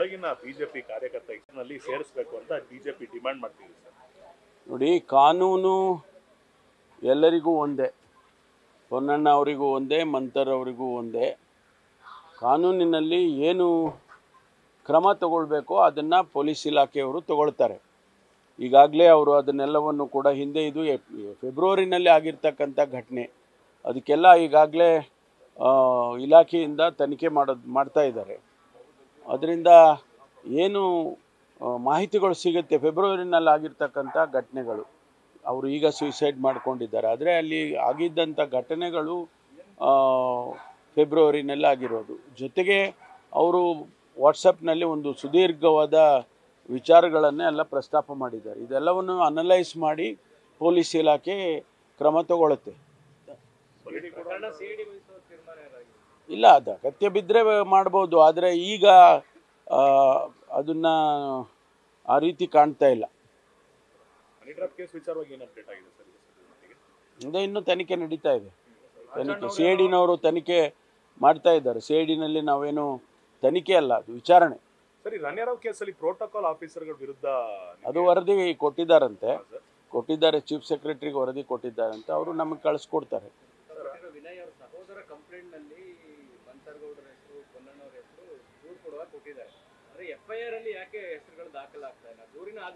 ಕೊಡಗಿನ ಬಿಜೆಪಿ ಕಾರ್ಯಕರ್ತನಲ್ಲಿ ಸೇರಿಸಬೇಕು ಅಂತ ಬಿಜೆಪಿ ಡಿಮಾಂಡ್ ಮಾಡ್ತಿದೆ ಸರ್. ನೋಡಿ, ಕಾನೂನು ಎಲ್ಲರಿಗೂ ಒಂದೇ, ಪೊನ್ನಣ್ಣ ಅವರಿಗೂ ಒಂದೇ, ಮಂತರ್ ಅವರಿಗೂ ಒಂದೇ. ಕಾನೂನಿನಲ್ಲಿ ಏನು ಕ್ರಮ ತಗೊಳ್ಬೇಕೋ ಅದನ್ನು ಪೊಲೀಸ್ ಇಲಾಖೆಯವರು ತಗೊಳ್ತಾರೆ. ಈಗಾಗಲೇ ಅವರು ಅದನ್ನೆಲ್ಲವನ್ನು ಕೂಡ ಹಿಂದೆ ಇದು ಫೆಬ್ರವರಿನಲ್ಲಿ ಆಗಿರ್ತಕ್ಕಂಥ ಘಟನೆ, ಅದಕ್ಕೆಲ್ಲ ಈಗಾಗಲೇ ಇಲಾಖೆಯಿಂದ ತನಿಖೆ ಮಾಡ್ತಾ ಇದ್ದಾರೆ. ಅದರಿಂದ ಏನು ಮಾಹಿತಿಗಳು ಸಿಗುತ್ತೆ, ಫೆಬ್ರವರಿನಲ್ಲಿ ಆಗಿರ್ತಕ್ಕಂಥ ಘಟನೆಗಳು, ಅವರು ಈಗ ಸೂಸೈಡ್ ಮಾಡ್ಕೊಂಡಿದ್ದಾರೆ. ಆದರೆ ಅಲ್ಲಿ ಆಗಿದ್ದಂಥ ಘಟನೆಗಳು ಫೆಬ್ರವರಿನಲ್ಲಿ ಆಗಿರೋದು. ಜೊತೆಗೆ ಅವರು ವಾಟ್ಸಪ್ನಲ್ಲಿ ಒಂದು ಸುದೀರ್ಘವಾದ ವಿಚಾರಗಳನ್ನೇ ಎಲ್ಲ ಪ್ರಸ್ತಾಪ ಮಾಡಿದ್ದಾರೆ. ಇದೆಲ್ಲವನ್ನು ಅನಲೈಸ್ ಮಾಡಿ ಪೊಲೀಸ್ ಇಲಾಖೆ ಕ್ರಮ ತಗೊಳುತ್ತೆ. ಇಲ್ಲ, ಅದು ಅಗತ್ಯ ಬಿದ್ದರೆ ಮಾಡ್ಬೋದು, ಆದರೆ ಈಗ ಅದನ್ನು ಆ ರೀತಿ ಕಾಣ್ತಾ ಇಲ್ಲ. ಇನ್ನೂ ತನಿಖೆ ನಡೀತಾ ಇದೆ. ಸಿಐಡಿನವರು ತನಿಖೆ ಮಾಡ್ತಾ ಇದ್ದಾರೆ. ಸಿಐಡಿನಲ್ಲಿ ನಾವೇನು ತನಿಖೆ ಅಲ್ಲ, ಅದು ವಿಚಾರಣೆ. ಸರಿ, ರಣ್ಯರಾವ್ ಕೇಸಲ್ಲಿ ಪ್ರೋಟೋಕಾಲ್ ಆಫೀಸರ್ಗಳ ವಿರುದ್ಧ ಅದು ವರದಿ ಕೊಟ್ಟಿದ್ದಾರಂತೆ, ಚೀಫ್ ಸೆಕ್ರೆಟರಿಗೆ ವರದಿ ಕೊಟ್ಟಿದ್ದಾರಂತೆ, ಅವರು ನಮಗೆ ಕಳಿಸ್ಕೊಡ್ತಾರೆ.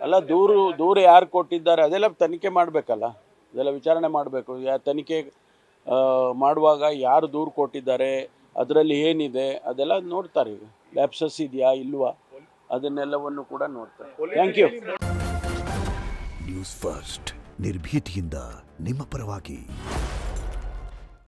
ಅಲ್ಲ, ದೂರು ಯಾರು ಕೊಟ್ಟಿದ್ದಾರೆ ಅದೆಲ್ಲ ತನಿಖೆ ಮಾಡಬೇಕಲ್ಲ, ಅದೆಲ್ಲ ವಿಚಾರಣೆ ಮಾಡಬೇಕು. ತನಿಖೆ ಮಾಡುವಾಗ ಯಾರು ದೂರು ಕೊಟ್ಟಿದ್ದಾರೆ, ಅದರಲ್ಲಿ ಏನಿದೆ ಅದೆಲ್ಲ ನೋಡ್ತಾರೆ. ಈಗ ಲ್ಯಾಪ್ಸಸ್ ಇದೆಯಾ ಇಲ್ವಾ ಅದನ್ನೆಲ್ಲವನ್ನು ಕೂಡ ನೋಡ್ತಾರೆ. Thank you. ನ್ಯೂಸ್ ಫಸ್ಟ್, ನಿರ್ಭೀತಿಯಿಂದ ನಿಮ್ಮ ಪರವಾಗಿ.